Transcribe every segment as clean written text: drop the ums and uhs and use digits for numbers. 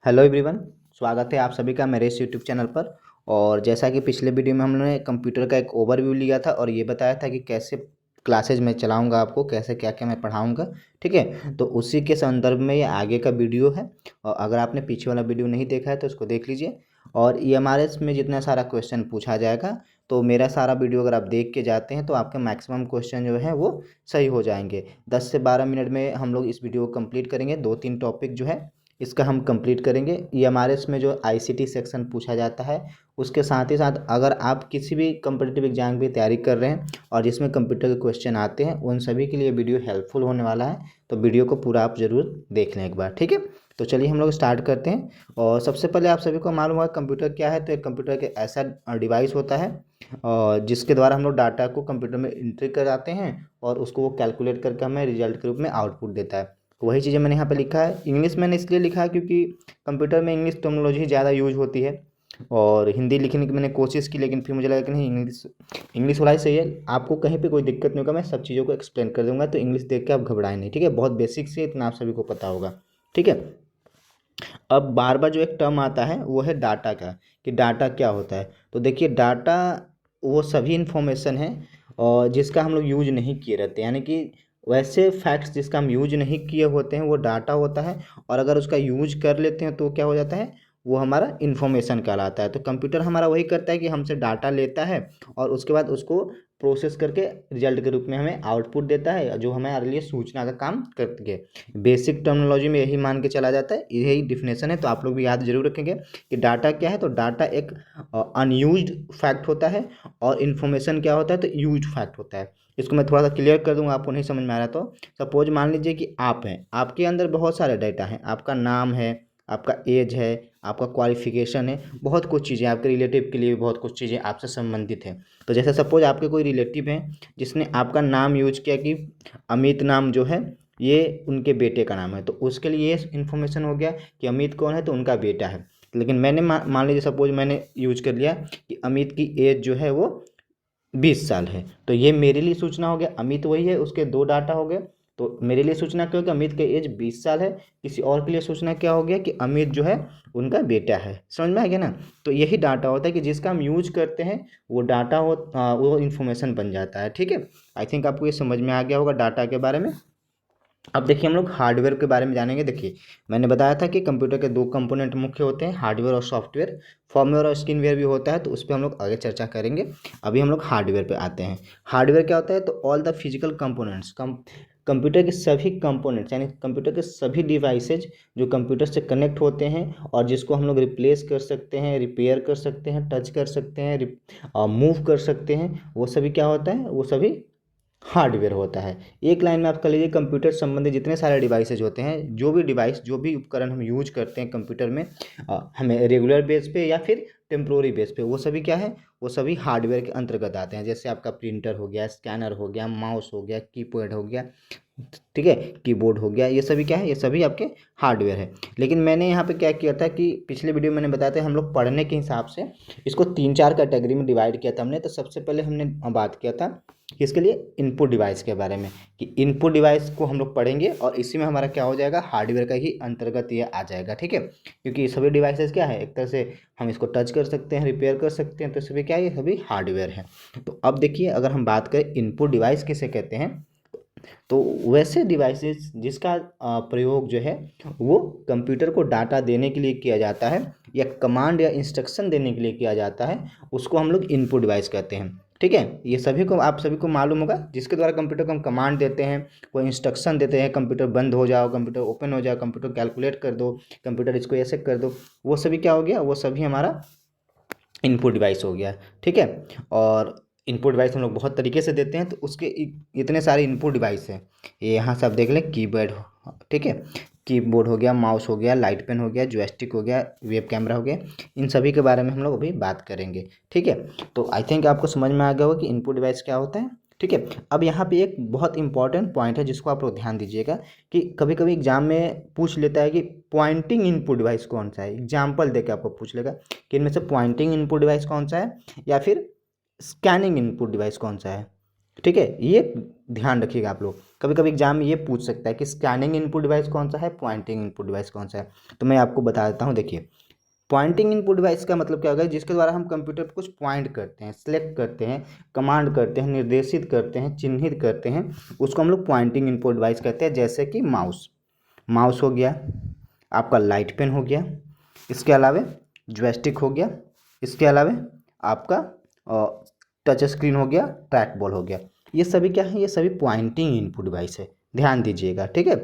Hello everyone. स्वागत है आप सभी का मेरे इस यूट्यूब चैनल पर। और जैसा कि पिछले वीडियो में हमने कंप्यूटर का एक ओवरव्यू लिया था और ये बताया था कि कैसे क्लासेज में चलाऊंगा, आपको कैसे क्या क्या मैं पढ़ाऊंगा। ठीक है, तो उसी के संदर्भ में ये आगे का वीडियो है। और अगर आपने पीछे वाला वीडियो नहीं देखा है तो उसको देख लीजिए। और EMRS में जितना सारा क्वेश्चन पूछा जाएगा, तो मेरा सारा वीडियो अगर आप देख के जाते हैं तो आपके मैक्सिमम क्वेश्चन जो है वो सही हो जाएंगे। 10 से 12 मिनट में हम लोग इस वीडियो को कंप्लीट करेंगे। 2-3 टॉपिक जो है इसका हम कंप्लीट करेंगे। EMRS में जो ICT सेक्शन पूछा जाता है, उसके साथ ही साथ अगर आप किसी भी कम्पिटिटिव एग्जाम की तैयारी कर रहे हैं और जिसमें कंप्यूटर के क्वेश्चन आते हैं, उन सभी के लिए वीडियो हेल्पफुल होने वाला है। तो वीडियो को पूरा आप ज़रूर देख लें एक बार। ठीक है, तो चलिए हम लोग स्टार्ट करते हैं। और सबसे पहले आप सभी को मालूम होगा कंप्यूटर क्या है। तो एक कंप्यूटर के ऐसा डिवाइस होता है और जिसके द्वारा हम लोग डाटा को कंप्यूटर में एंट्री कराते हैं और उसको वो कैलकुलेट करके हमें रिजल्ट के रूप में आउटपुट देता है। वही चीज़ें मैंने यहाँ पे लिखा है। इंग्लिश मैंने इसलिए लिखा है क्योंकि कंप्यूटर में इंग्लिश टर्मिनोलॉजी ज़्यादा यूज होती है। और हिंदी लिखने की मैंने कोशिश की, लेकिन फिर मुझे लगा कि नहीं, इंग्लिश इंग्लिश वाला ही सही है। आपको कहीं पे कोई दिक्कत नहीं होगा, मैं सब चीज़ों को एक्सप्लेन कर दूंगा, तो इंग्लिश देख के आप घबराएं नहीं। ठीक है, बहुत बेसिक से इतना आप सभी को पता होगा। ठीक है, अब बार बार जो एक टर्म आता है वो है डाटा का, कि डाटा क्या होता है। तो देखिए, डाटा वो सभी इन्फॉर्मेशन है और जिसका हम लोग यूज नहीं किए रहते, यानी कि वैसे फैक्ट्स जिसका हम यूज नहीं किए होते हैं वो डाटा होता है। और अगर उसका यूज कर लेते हैं तो क्या हो जाता है, वो हमारा इन्फॉर्मेशन कहलाता है। तो कंप्यूटर हमारा वही करता है कि हमसे डाटा लेता है और उसके बाद उसको प्रोसेस करके रिजल्ट के रूप में हमें आउटपुट देता है, जो हमारे लिए सूचना का काम करती है। बेसिक टर्मिनोलॉजी में यही मान के चला जाता है, यही डिफिनेशन है। तो आप लोग भी याद जरूर रखेंगे कि डाटा क्या है। तो डाटा एक अनयूज्ड फैक्ट होता है और इन्फॉर्मेशन क्या होता है, तो यूज्ड फैक्ट होता है। इसको मैं थोड़ा सा क्लियर कर दूंगा, आपको नहीं समझ में आ रहा तो सपोज मान लीजिए कि आप हैं, आपके अंदर बहुत सारे डाटा हैं। आपका नाम है, आपका एज है, आपका क्वालिफिकेशन है, बहुत कुछ चीज़ें, आपके रिलेटिव के लिए भी बहुत कुछ चीज़ें आपसे संबंधित हैं। तो जैसे सपोज आपके कोई रिलेटिव हैं जिसने आपका नाम यूज किया कि अमित नाम जो है ये उनके बेटे का नाम है, तो उसके लिए ये इन्फॉर्मेशन हो गया कि अमित कौन है, तो उनका बेटा है। लेकिन मैंने मान लीजिए सपोज मैंने यूज कर लिया कि अमित की एज जो है वो 20 साल है, तो ये मेरे लिए सूचना हो गया। अमित वही है, उसके दो डाटा हो गए। तो मेरे लिए सूचना क्या हो गया, अमित के एज 20 साल है। किसी और के लिए सूचना क्या हो गया कि अमित जो है उनका बेटा है। समझ में आ गया ना। तो यही डाटा होता है कि जिसका हम यूज करते हैं वो डाटा वो इन्फॉर्मेशन बन जाता है। ठीक है, आई थिंक आपको ये समझ में आ गया होगा डाटा के बारे में। अब देखिए, हम लोग हार्डवेयर के बारे में जानेंगे। देखिए, मैंने बताया था कि कंप्यूटर के दो कंपोनेंट मुख्य होते हैं, हार्डवेयर और सॉफ्टवेयर। फर्मवेयर और स्किनवेयर भी होता है, तो उस पर हम लोग आगे चर्चा करेंगे। अभी हम लोग हार्डवेयर पे आते हैं। हार्डवेयर क्या होता है, तो all the physical components, computer के सभी कंपोनेंट्स, यानी कंप्यूटर के सभी डिवाइसेज जो कंप्यूटर से कनेक्ट होते हैं और जिसको हम लोग रिप्लेस कर सकते हैं, रिपेयर कर सकते हैं, टच कर सकते हैं, मूव कर सकते हैं, वो सभी क्या होता है, वो सभी हार्डवेयर होता है। एक लाइन में आप कर लीजिए, कंप्यूटर संबंधित जितने सारे डिवाइसेज होते हैं, जो भी डिवाइस, जो भी उपकरण हम यूज करते हैं कंप्यूटर में, हमें रेगुलर बेस पे या फिर टेम्प्रोरी बेस पे, वो सभी क्या है, वो सभी हार्डवेयर के अंतर्गत आते हैं। जैसे आपका प्रिंटर हो गया, स्कैनर हो गया, माउस हो गया, कीपैड हो गया, ठीक है, कीबोर्ड हो गया, ये सभी क्या है, ये सभी आपके हार्डवेयर है। लेकिन मैंने यहाँ पे क्या किया था कि पिछले वीडियो में मैंने बताया था, हम लोग पढ़ने के हिसाब से इसको 3-4 कैटेगरी में डिवाइड किया था हमने। तो सबसे पहले हमने बात किया था कि इसके लिए इनपुट डिवाइस के बारे में, कि इनपुट डिवाइस को हम लोग पढ़ेंगे और इसी में हमारा क्या हो जाएगा, हार्डवेयर का ही अंतर्गत ये आ जाएगा। ठीक है, क्योंकि ये सभी डिवाइसेस क्या है, एक तरह से हम इसको टच कर सकते हैं, रिपेयर कर सकते हैं, तो सभी क्या है, ये सभी हार्डवेयर है। तो अब देखिए, अगर हम बात करें इनपुट डिवाइस किसे कहते हैं, तो वैसे डिवाइसेस जिसका प्रयोग जो है वो कंप्यूटर को डाटा देने के लिए किया जाता है या कमांड या इंस्ट्रक्शन देने के लिए किया जाता है, उसको हम लोग इनपुट डिवाइस कहते हैं। ठीक है, ये सभी को, आप सभी को मालूम होगा, जिसके द्वारा कंप्यूटर को हम कमांड देते हैं, कोई इंस्ट्रक्शन देते हैं, कंप्यूटर बंद हो जाओ, कंप्यूटर ओपन हो जाओ, कंप्यूटर कैलकुलेट कर दो, कंप्यूटर इसको ऐसे कर दो, वो सभी क्या हो गया, वो सभी हमारा इनपुट डिवाइस हो गया। ठीक है, और इनपुट डिवाइस हम लोग बहुत तरीके से देते हैं, तो उसके इतने सारे इनपुट डिवाइस हैं। ये यहाँ से आप देख लें, कीबोर्ड, ठीक है, कीबोर्ड हो गया, माउस हो गया, लाइट पेन हो गया, जॉयस्टिक हो गया, वेब कैमरा हो गया, इन सभी के बारे में हम लोग अभी बात करेंगे। ठीक है, तो आई थिंक आपको समझ में आ गया होगा कि इनपुट डिवाइस क्या होता है। ठीक है, अब यहाँ पे एक बहुत इंपॉर्टेंट पॉइंट है जिसको आप लोग ध्यान दीजिएगा, कि कभी कभी एग्जाम में पूछ लेता है कि पॉइंटिंग इनपुट डिवाइस कौन सा है। एग्जाम्पल देके आपको पूछ लेगा कि इनमें से पॉइंटिंग इनपुट डिवाइस कौन सा है या फिर स्कैनिंग इनपुट डिवाइस कौन सा है। ठीक है, ये ध्यान रखिएगा आप लोग। कभी कभी एग्जाम में ये पूछ सकता है कि स्कैनिंग इनपुट डिवाइस कौन सा है, पॉइंटिंग इनपुट डिवाइस कौन सा है। तो मैं आपको बता देता हूँ। देखिए, पॉइंटिंग इनपुट डिवाइस का मतलब क्या होगा, जिसके द्वारा हम कंप्यूटर पर कुछ पॉइंट करते हैं, सेलेक्ट करते हैं, कमांड करते हैं, निर्देशित करते हैं, चिन्हित करते हैं, उसको हम लोग पॉइंटिंग इनपुट डिवाइस कहते हैं। जैसे कि माउस, माउस हो गया, आपका लाइट पेन हो गया, इसके अलावा जॉयस्टिक हो गया, इसके अलावा आपका टच स्क्रीन हो गया, ट्रैक बॉल हो गया। ये सभी क्या है, ये सभी पॉइंटिंग इनपुट डिवाइस है, ध्यान दीजिएगा। ठीक है,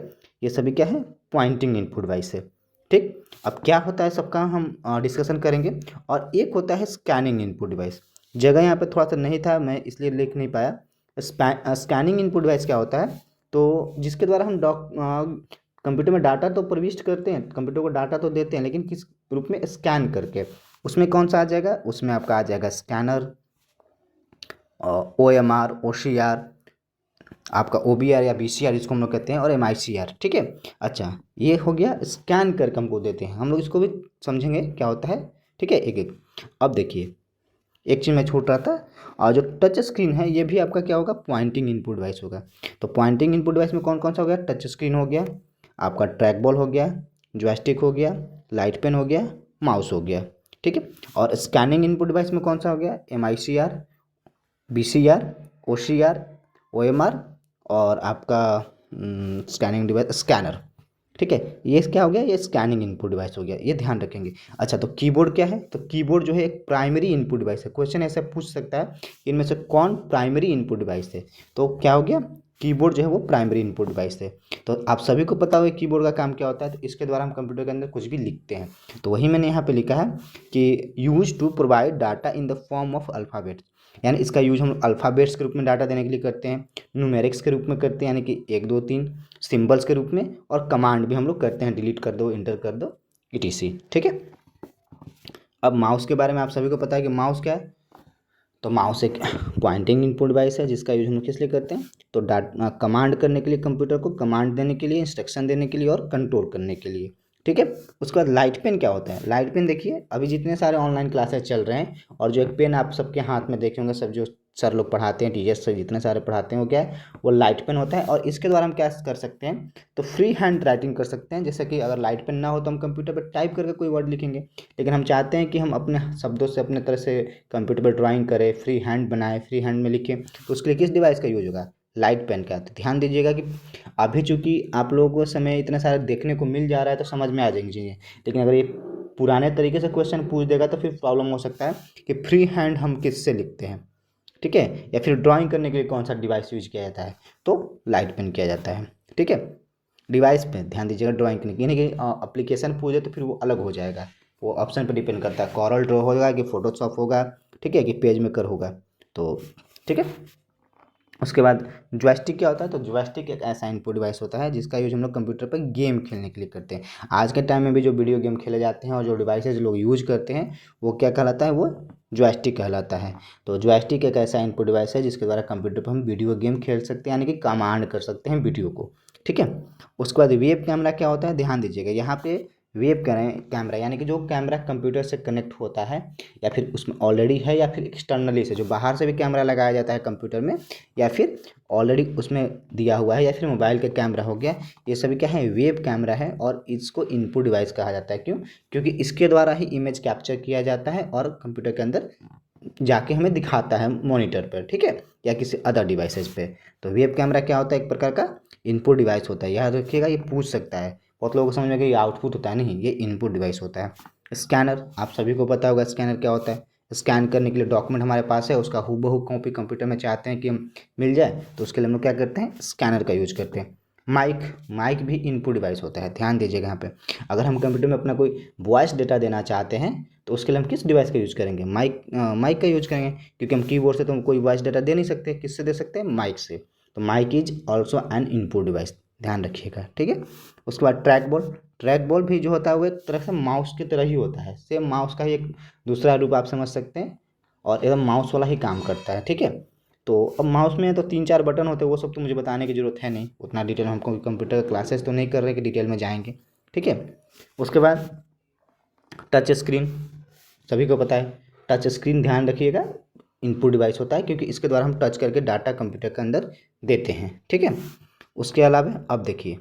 ये सभी क्या है, पॉइंटिंग इनपुट डिवाइस है। ठीक, अब क्या होता है सबका हम डिस्कशन करेंगे। और एक होता है स्कैनिंग इनपुट डिवाइस। जगह यहाँ पे थोड़ा सा नहीं था, मैं इसलिए लिख नहीं पाया। स्कैनिंग इनपुट डिवाइस क्या होता है, तो जिसके द्वारा हम कंप्यूटर में डाटा तो प्रविष्ट करते हैं, कंप्यूटर को डाटा तो देते हैं, लेकिन किस रूप में, स्कैन करके। उसमें कौन सा आ जाएगा, उसमें आपका आ जाएगा स्कैनर, OMR, OCR, आपका OBR या BCR जिसको हम लोग कहते हैं, और MICR। ठीक है, अच्छा, ये हो गया स्कैन करके हमको देते हैं। हम लोग इसको भी समझेंगे क्या होता है। ठीक है, एक एक। अब देखिए, एक चीज़ मैं छूट रहा था, और जो टच स्क्रीन है ये भी आपका क्या होगा, पॉइंटिंग इनपुट डिवाइस होगा। तो पॉइंटिंग इनपुट डिवाइस में कौन कौन सा हो गया, टच स्क्रीन हो गया, आपका ट्रैक बॉल हो गया, जॉयस्टिक हो गया, लाइट पेन हो गया, माउस हो गया। ठीक है, और स्कैनिंग इनपुट डिवाइस में कौन सा हो गया, MICR, BCR, OCR, OMR, और आपका स्कैनिंग डिवाइस स्कैनर। ठीक है, ये क्या हो गया, ये स्कैनिंग इनपुट डिवाइस हो गया, ये ध्यान रखेंगे। अच्छा, तो कीबोर्ड क्या है, तो कीबोर्ड जो है एक प्राइमरी इनपुट डिवाइस है। क्वेश्चन ऐसा पूछ सकता है, इनमें से कौन प्राइमरी इनपुट डिवाइस है। तो क्या हो गया, कीबोर्ड जो है वो प्राइमरी इनपुट डिवाइस है। तो आप सभी को पता होगा कीबोर्ड का काम क्या होता है। तो इसके द्वारा हम कंप्यूटर के अंदर कुछ भी लिखते हैं। तो वही मैंने यहाँ पे लिखा है कि use to provide data in the form of alphabet, यानी इसका यूज हम अल्फ़ाबेट्स के रूप में डाटा देने के लिए करते हैं, न्यूमेरिक्स के रूप में करते हैं, यानी कि 1 2 3, सिंबल्स के रूप में, और कमांड भी हम लोग करते हैं, डिलीट कर दो, इंटर कर दो, ETC। ठीक है, अब माउस के बारे में आप सभी को पता है कि माउस क्या है। तो माउस एक पॉइंटिंग इनपुट डिवाइस है, जिसका यूज हम लोग किस लिए करते हैं, तो डाटा कमांड करने के लिए, कंप्यूटर को कमांड देने के लिए, इंस्ट्रक्शन देने के लिए, और कंट्रोल करने के लिए। ठीक है, उसके बाद लाइट पेन क्या होता है। लाइट पेन देखिए, अभी जितने सारे ऑनलाइन क्लासेस चल रहे हैं, और जो एक पेन आप सबके हाथ में देखे होंगे, सब जो सर लोग पढ़ाते हैं, टीचर्स से जितने सारे पढ़ाते हैं, वो क्या है, वो लाइट पेन होता है। और इसके द्वारा हम क्या कर सकते हैं, तो फ्री हैंड राइटिंग कर सकते हैं। जैसे कि अगर लाइट पेन ना हो तो हम कंप्यूटर पर टाइप करके कोई वर्ड लिखेंगे, लेकिन हम चाहते हैं कि हम अपने शब्दों से अपने तरह से कंप्यूटर पर ड्राइंग करें, फ्री हैंड बनाए, फ्री हैंड में लिखें। तो उसके लिए किस डिवाइस का यूज होगा, लाइट पेन का। तो ध्यान दीजिएगा कि अभी चूंकि आप लोगों को समय इतना सारा देखने को मिल जा रहा है, तो समझ में आ जाएंगी चीज़ें। लेकिन अगर ये पुराने तरीके से क्वेश्चन पूछ देगा तो फिर प्रॉब्लम हो सकता है कि फ्री हैंड हम किससे लिखते हैं। ठीक है, या फिर ड्राइंग करने के लिए कौन सा डिवाइस यूज किया जाता है, तो लाइट पेन किया जाता है। ठीक है, डिवाइस पे ध्यान दीजिएगा, ड्राइंग करने की, यानी कि एप्लीकेशन पूछे तो फिर वो अलग हो जाएगा, वो ऑप्शन पर डिपेंड करता है, कॉरल ड्रॉ होगा कि फोटोशॉप होगा, ठीक है, कि पेज मेकर होगा। तो ठीक है, उसके बाद जॉयस्टिक क्या होता है, तो जॉयस्टिक एक ऐसा इनपुट डिवाइस होता है जिसका यूज हम लोग कंप्यूटर पर गेम खेलने के लिए करते हैं। आज के टाइम में भी जो वीडियो गेम खेले जाते हैं और जो डिवाइसेज लोग यूज करते हैं, वो क्या कहलाता है, वो जॉयस्टिक कहलाता है। तो जॉयस्टिक एक ऐसा इनपुट डिवाइस है जिसके द्वारा कंप्यूटर पर हम वीडियो गेम खेल सकते हैं, यानी कि कमांड कर सकते हैं वीडियो को। ठीक है, उसके बाद वेब कैमरा क्या होता है, ध्यान दीजिएगा यहाँ पे। वेब कैमरा यानी कि जो कैमरा कंप्यूटर से कनेक्ट होता है, या फिर उसमें ऑलरेडी है, या फिर एक्सटर्नली से जो बाहर से भी कैमरा लगाया जाता है कंप्यूटर में, या फिर ऑलरेडी उसमें दिया हुआ है, या फिर मोबाइल का कैमरा हो गया, ये सभी क्या है, वेब कैमरा है। और इसको इनपुट डिवाइस कहा जाता है। क्यों, क्योंकि इसके द्वारा ही इमेज कैप्चर किया जाता है और कंप्यूटर के अंदर जाके हमें दिखाता है मॉनिटर पर, ठीक है, या किसी अदर डिवाइसेज पे। तो वेब कैमरा क्या होता है, एक प्रकार का इनपुट डिवाइस होता है। याद रखिएगा, ये पूछ सकता है, बहुत लोगों को समझ में कि ये आउटपुट होता है, नहीं, ये इनपुट डिवाइस होता है। स्कैनर, आप सभी को पता होगा स्कैनर क्या होता है। स्कैन करने के लिए डॉक्यूमेंट हमारे पास है, उसका हूबहू कॉपी कंप्यूटर में चाहते हैं कि हम मिल जाए, तो उसके लिए हम लोग क्या करते हैं, स्कैनर का यूज करते हैं। माइक, माइक भी इनपुट डिवाइस होता है, ध्यान दीजिएगा यहाँ पे। अगर हम कंप्यूटर में अपना कोई वॉइस डेटा देना चाहते हैं, तो उसके लिए हम किस डिवाइस का यूज करेंगे, माइक का यूज करेंगे, क्योंकि हम कीबोर्ड से तो हम कोई वॉइस डेटा दे नहीं सकते, किससे दे सकते हैं, माइक से। तो mic is also an input device, ध्यान रखिएगा, ठीक है। उसके बाद ट्रैक बॉल, ट्रैक बॉल भी जो होता है वो एक तरह से माउस की तरह ही होता है, सेम माउस का ही एक दूसरा रूप आप समझ सकते हैं, और एकदम माउस वाला ही काम करता है, ठीक है। तो अब माउस में तो 3 4 बटन होते हैं, वो सब तो मुझे बताने की ज़रूरत है नहीं, उतना डिटेल हमको कंप्यूटर का क्लासेस तो नहीं कर रहे कि डिटेल में जाएंगे, ठीक है। उसके बाद टच स्क्रीन, सभी को पता है टच स्क्रीन, ध्यान रखिएगा, इनपुट डिवाइस होता है, क्योंकि इसके द्वारा हम टच करके डाटा कंप्यूटर के अंदर देते हैं। ठीक है, उसके अलावा अब देखिए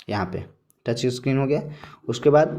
यहाँ पे टच स्क्रीन हो गया। उसके बाद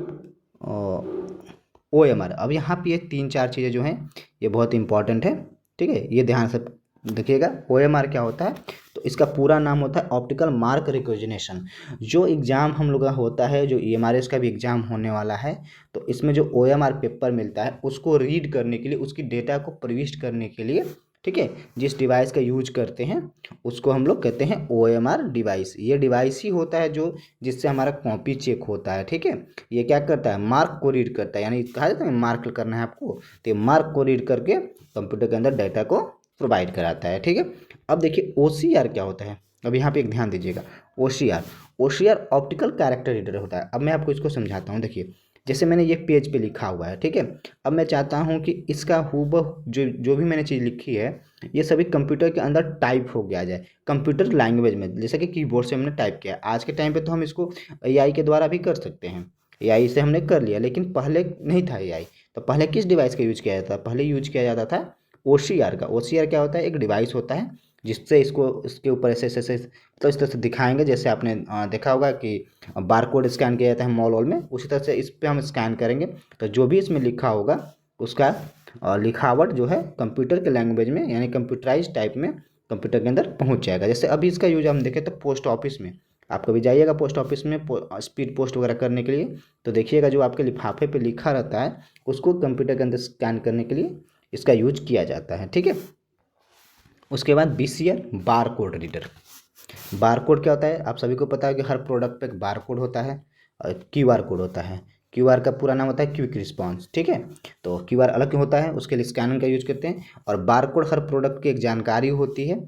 OMR। अब यहाँ पे ये 3-4 चीज़ें जो हैं ये बहुत इंपॉर्टेंट है। ठीक है, ये ध्यान से देखिएगा। OMR क्या होता है, तो इसका पूरा नाम होता है ऑप्टिकल मार्क रिकॉग्निशन। जो एग्ज़ाम हम लोग का होता है, जो EMRS का भी एग्ज़ाम होने वाला है, तो इसमें जो OMR पेपर मिलता है उसको रीड करने के लिए, उसकी डेटा को प्रविष्ट करने के लिए, ठीक है, जिस डिवाइस का यूज करते हैं उसको हम लोग कहते हैं OMR डिवाइस। ये डिवाइस ही होता है जो जिससे हमारा कॉपी चेक होता है। ठीक है, ये क्या करता है, मार्क को रीड करता है, यानी कहा जाता है मार्क करना है आपको, तो मार्क को रीड करके कंप्यूटर के अंदर डाटा को प्रोवाइड कराता है। ठीक है, अब देखिए OCR क्या होता है। अब यहाँ पे एक ध्यान दीजिएगा, OCR ऑप्टिकल कैरेक्टर रीडर होता है। अब मैं आपको इसको समझाता हूँ। देखिए जैसे मैंने ये पेज पे लिखा हुआ है, ठीक है, अब मैं चाहता हूँ कि इसका हूबहू जो भी मैंने चीज़ लिखी है ये सभी कंप्यूटर के अंदर टाइप हो गया जाए कंप्यूटर लैंग्वेज में, जैसे कि कीबोर्ड से हमने टाइप किया। आज के टाइम पे तो हम इसको AI के द्वारा भी कर सकते हैं, AI से हमने कर लिया, लेकिन पहले नहीं था AI। तो पहले किस डिवाइस का यूज किया जाता था, पहले यूज किया जाता था OCR का। OCR क्या होता है, एक डिवाइस होता है जिससे इसके ऊपर ऐसे तो इस तरह से दिखाएंगे, जैसे आपने देखा होगा कि बारकोड स्कैन किया जाता है मॉल में, उसी तरह से इस पर हम स्कैन करेंगे तो जो भी इसमें लिखा होगा उसका लिखावट जो है कंप्यूटर के लैंग्वेज में, यानी कंप्यूटराइज टाइप में कंप्यूटर के अंदर पहुंच जाएगा। जैसे अभी इसका यूज हम देखें तो पोस्ट ऑफिस में, आप कभी जाइएगा पोस्ट ऑफिस में स्पीड पोस्ट वगैरह करने के लिए, तो देखिएगा जो आपके लिफाफे पे लिखा रहता है उसको कंप्यूटर के अंदर स्कैन करने के लिए इसका यूज किया जाता है। ठीक है, उसके बाद BCR bar code reader. Bar code क्या होता है, आप सभी को पता है कि हर प्रोडक्ट पे एक बार कोड होता है और QR कोड होता है। QR का पूरा नाम होता है क्विक रिस्पांस। ठीक है, तो QR अलग होता है, उसके लिए स्कैनर का यूज करते हैं, और बार कोड हर प्रोडक्ट की एक जानकारी होती है,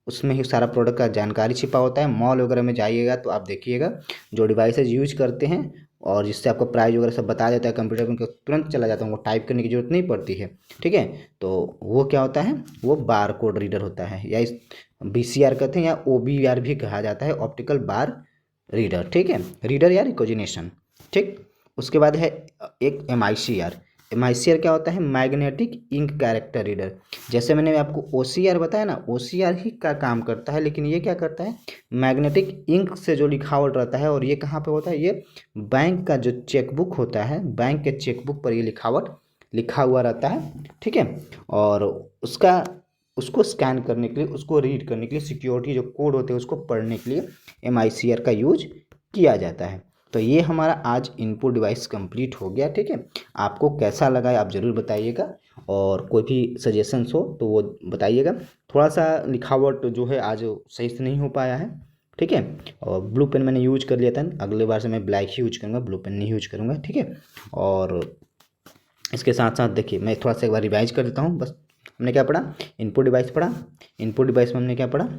उसमें ही सारा प्रोडक्ट का जानकारी छिपा होता है। मॉल वगैरह में जाइएगा तो आप देखिएगा जो डिवाइसेज यूज करते हैं और जिससे आपको प्राइस वगैरह सब बता देता है कंप्यूटर में, उनको तुरंत चला जाता है, उनको टाइप करने की जरूरत नहीं पड़ती है। ठीक है, तो वो क्या होता है, वो बार कोड रीडर होता है, या इस BCR कहते हैं, या OBR भी कहा जाता है, ऑप्टिकल बार रीडर। ठीक है, रीडर या रिकॉग्निशन। ठीक, उसके बाद है एक MICR क्या होता है, मैग्नेटिक इंक कैरेक्टर रीडर। जैसे मैंने आपको OCR बताया ना, OCR ही का काम करता है, लेकिन ये क्या करता है, मैग्नेटिक इंक से जो लिखावट रहता है, और ये कहाँ पे होता है, ये बैंक का जो चेकबुक होता है, बैंक के चेकबुक पर ये लिखावट लिखा हुआ रहता है। ठीक है, और उसको स्कैन करने के लिए, उसको रीड करने के लिए, सिक्योरिटी जो कोड होते हैं उसको पढ़ने के लिए MICR का यूज किया जाता है। तो ये हमारा आज इनपुट डिवाइस कंप्लीट हो गया। ठीक है, आपको कैसा लगा है आप ज़रूर बताइएगा, और कोई भी सजेशंस हो तो वो बताइएगा। थोड़ा सा लिखावट जो है आज सही से नहीं हो पाया है। ठीक है, और ब्लू पेन मैंने यूज कर लिया था, अगले बार से मैं ब्लैक ही यूज करूँगा, ब्लू पेन नहीं यूज करूँगा। ठीक है, और इसके साथ साथ देखिए मैं थोड़ा सा एक बार रिवाइज कर देता हूँ। बस हमने क्या पढ़ा, इनपुट डिवाइस पढ़ा। इनपुट डिवाइस में हमने क्या पढ़ा,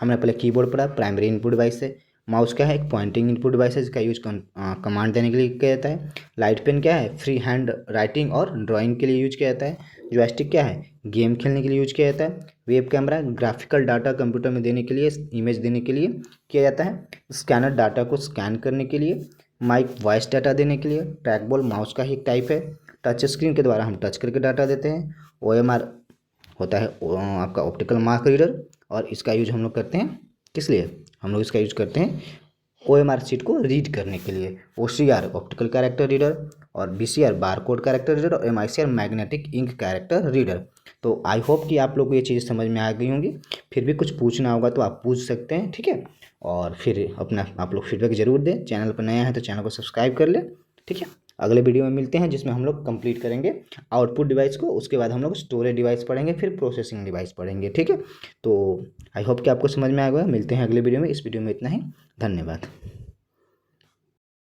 हमने पहले कीबोर्ड पढ़ा, प्राइमरी इनपुट डिवाइस है। माउस क्या है, एक पॉइंटिंग इनपुट डिवाइस है जिसका यूज कमांड देने के लिए किया जाता है। लाइट पेन क्या है, फ्री हैंड राइटिंग और ड्राइंग के लिए यूज किया जाता है। जॉयस्टिक क्या है, गेम खेलने के लिए यूज किया जाता है। Web camera graphical data computer में देने के लिए, इमेज देने के लिए किया जाता है। स्कैनर डाटा को स्कैन करने के लिए। माइक वॉइस डाटा देने के लिए। ट्रैक बॉल माउस का ही एक टाइप है। टच स्क्रीन के द्वारा हम टच करके डाटा देते हैं। OMR होता है आपका ऑप्टिकल मार्क रीडर, और इसका यूज हम लोग करते हैं किस लिए, हम लोग इसका यूज करते हैं OMR शीट को रीड करने के लिए। OCR ऑप्टिकल कैरेक्टर रीडर, और BCR bar code character reader, और MICR magnetic ink character reader. तो आई होप कि आप लोग को ये चीज़ समझ में आ गई होंगी। फिर भी कुछ पूछना होगा तो आप पूछ सकते हैं। ठीक है, और फिर अपना आप लोग फीडबैक ज़रूर दें। चैनल पर नया है तो चैनल को सब्सक्राइब कर लें। ठीक है, अगले वीडियो में मिलते हैं जिसमें हम लोग कंप्लीट करेंगे आउटपुट डिवाइस को, उसके बाद हम लोग स्टोरेज डिवाइस पढ़ेंगे, फिर प्रोसेसिंग डिवाइस पढ़ेंगे। ठीक है, तो आई होप कि आपको समझ में आ गया। मिलते हैं अगले वीडियो में। इस वीडियो में इतना ही, धन्यवाद।